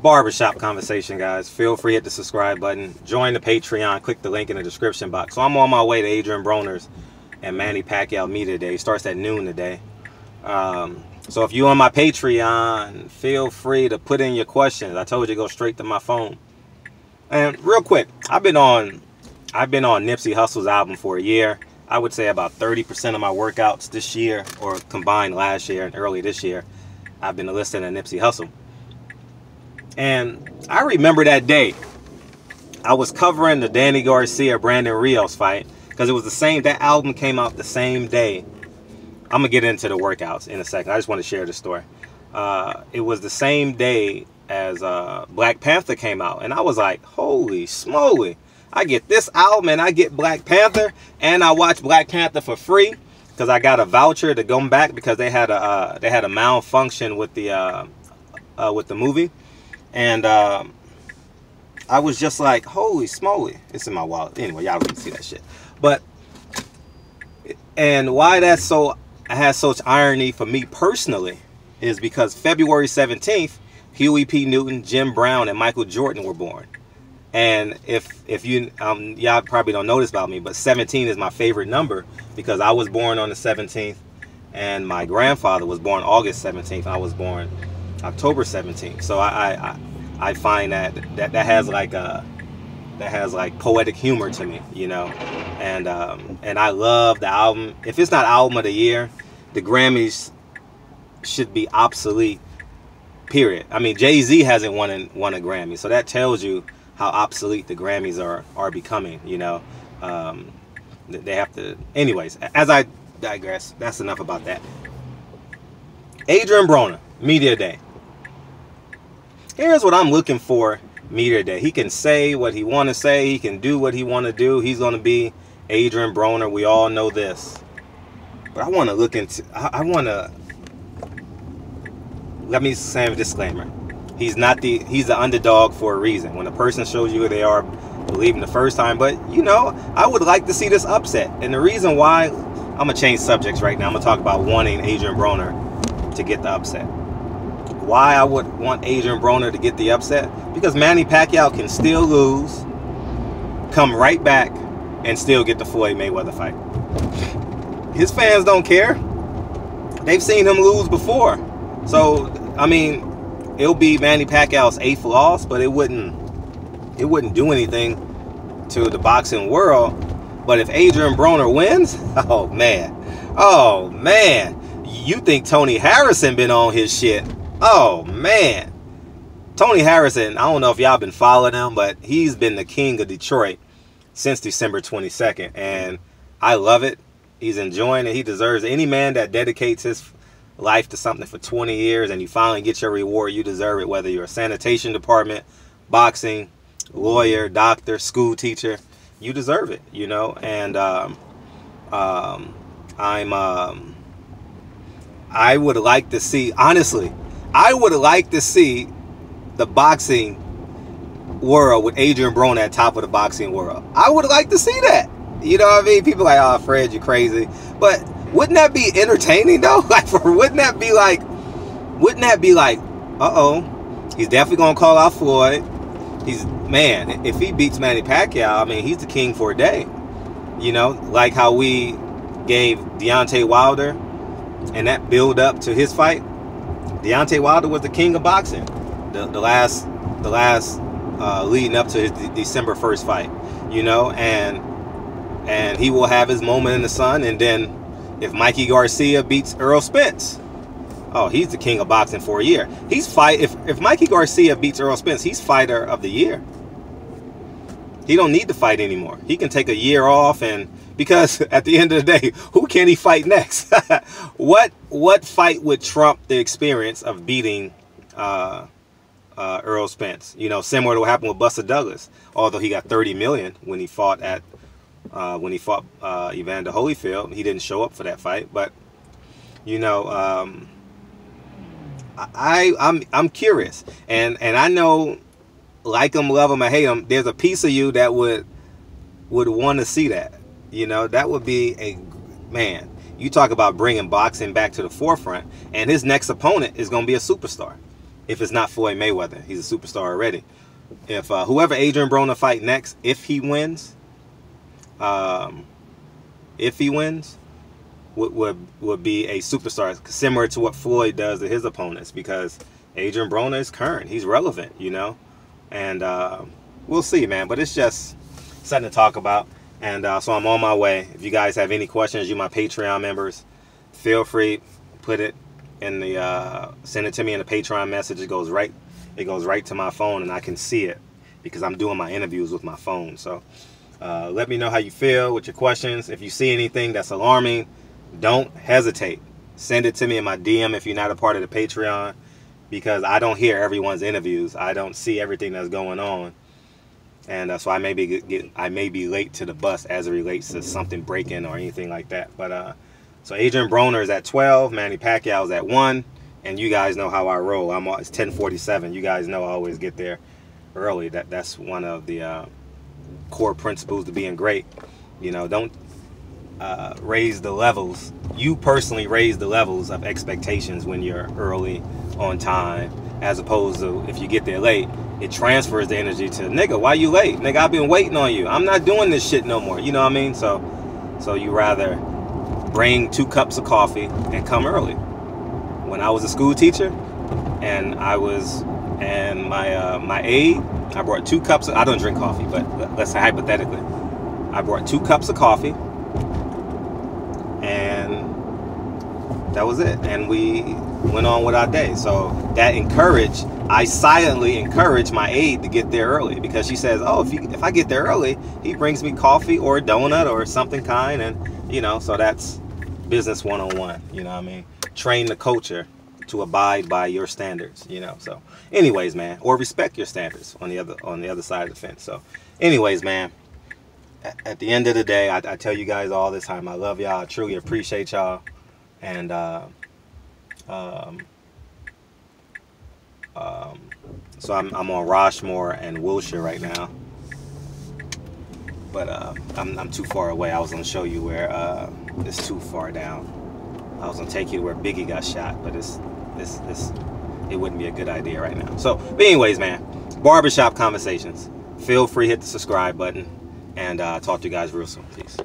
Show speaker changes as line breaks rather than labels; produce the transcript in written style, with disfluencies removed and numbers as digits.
barbershop conversation, guys. Feel free to hit the subscribe button. Join the Patreon. Click the link in the description box. So I'm on my way to Adrien Broner's and Manny Pacquiao media day. It starts at noon today. So if you're on my Patreon, feel free to put in your questions. I told you to go straight to my phone. And real quick, I've been on Nipsey Hussle's album for a year. I would say about 30% of my workouts this year, or combined last year and early this year, I've been listening to Nipsey Hussle. And I remember that day. I was covering the Danny Garcia Brandon Rios fight because it was the same. That album came out the same day. I'm gonna get into the workouts in a second. I just want to share the story. It was the same day as Black Panther came out, and I was like, "Holy smoly! I get this album and I get Black Panther, and I watch Black Panther for free because I got a voucher to go back because they had a malfunction with the movie." And I was just like, holy smoly. It's in my wallet. Anyway, y'all don't see that shit. But, and why that's so, has such irony for me personally is because February 17th, Huey P. Newton, Jim Brown, and Michael Jordan were born. And if you, y'all probably don't know this about me, but 17 is my favorite number because I was born on the 17th and my grandfather was born August 17th. And I was born October 17th. So I find that has like poetic humor to me, you know. And I love the album. If it's not album of the year, the Grammys should be obsolete, period. I mean, Jay-Z hasn't won a Grammy, so that tells you how obsolete the Grammys are becoming, you know. They have to, anyways, as I digress, that's enough about that. Adrien Broner, media day. Here's what I'm looking for media day. He can say what he want to say. He can do what he want to do. He's going to be Adrien Broner. We all know this. But I want to look into, let me say a disclaimer. He's the underdog for a reason. When a person shows you who they are, believe him the first time. But, you know, I would like to see this upset. And the reason why, I'm going to change subjects right now. I'm going to talk about wanting Adrien Broner to get the upset. Why I would want Adrien Broner to get the upset? Because Manny Pacquiao can still lose, come right back, and still get the Floyd Mayweather fight. His fans don't care. They've seen him lose before. So, I mean, it'll be Manny Pacquiao's 8th loss, but it wouldn't do anything to the boxing world. But if Adrien Broner wins, oh man, you think Tony Harrison been on his shit? Oh man, Tony Harrison, I don't know if y'all been following him, but he's been the king of Detroit since December 22nd, and I love it. He's enjoying it. He deserves it. Any man that dedicates his life to something for 20 years and you finally get your reward, you deserve it, whether you're a sanitation department, boxing, lawyer, doctor, school teacher, you deserve it, you know. And I would like to see, honestly, I would like to see the boxing world with Adrien Broner at top of the boxing world. I would like to see that. You know what I mean? People are like, oh, Fred, you're crazy. But wouldn't that be entertaining though? Like, wouldn't that be like, uh-oh, he's definitely gonna call out Floyd. Man, if he beats Manny Pacquiao, I mean, he's the king for a day. You know, like how we gave Deontay Wilder and that build up to his fight. Deontay Wilder was the king of boxing. The last leading up to his December 1st fight, you know, and he will have his moment in the sun. And then if Mikey Garcia beats Earl Spence, oh, he's the king of boxing for a year. If Mikey Garcia beats Earl Spence, he's fighter of the year. He don't need to fight anymore. He can take a year off, and because at the end of the day, who can he fight next? What fight would trump the experience of beating Earl Spence? You know, similar to what happened with Buster Douglas. Although he got 30 million when he fought Evander Holyfield, he didn't show up for that fight. But you know, I'm curious, and I know, like him, love him, or hate him, there's a piece of you that would want to see that. You know, that would be a, man, you talk about bringing boxing back to the forefront, and his next opponent is going to be a superstar. if it's not Floyd Mayweather. He's a superstar already. If whoever Adrien Broner fight next, if he wins, would be a superstar, similar to what Floyd does to his opponents, because Adrien Broner is current. He's relevant, you know. And we'll see, man. But it's just something to talk about. And so I'm on my way. If you guys have any questions, you my Patreon members, feel free, put it in the send it to me in the Patreon message. It goes right to my phone, and I can see it because I'm doing my interviews with my phone. So let me know how you feel with your questions. If you see anything that's alarming, don't hesitate. Send it to me in my DM if you're not a part of the Patreon, because I don't hear everyone's interviews. I don't see everything that's going on. And so I may be late to the bus as it relates to something breaking or anything like that. But so Adrien Broner is at 12, Manny Pacquiao is at 1, and you guys know how I roll. It's 10:47. You guys know I always get there early. That's one of the core principles to being great. You know, don't raise the levels. You personally raise the levels of expectations when you're early, on time, as opposed to if you get there late. It transfers the energy to, nigga, why you late? Nigga, I've been waiting on you. I'm not doing this shit no more. You know what I mean? So you rather bring 2 cups of coffee and come early. When I was a school teacher, and my aide, I brought 2 cups. I don't drink coffee, but let's say hypothetically, I brought 2 cups of coffee, and that was it. And we went on with our day. So I silently encourage my aide to get there early, because she says, oh, if I get there early, he brings me coffee or a donut or something kind. And, you know, so that's business 101, you know what I mean? Train the culture to abide by your standards, you know. So anyways, man, or respect your standards on the other side of the fence. So anyways, man, at the end of the day, I tell you guys all the time, I love y'all. I truly appreciate y'all. And so I'm on Roshmore and Wilshire right now, but I'm too far away. I was gonna show you where it's too far down. I was gonna take you to where Biggie got shot, but it wouldn't be a good idea right now. So, but anyways, man, barbershop conversations. Feel free, hit the subscribe button, and talk to you guys real soon. Peace.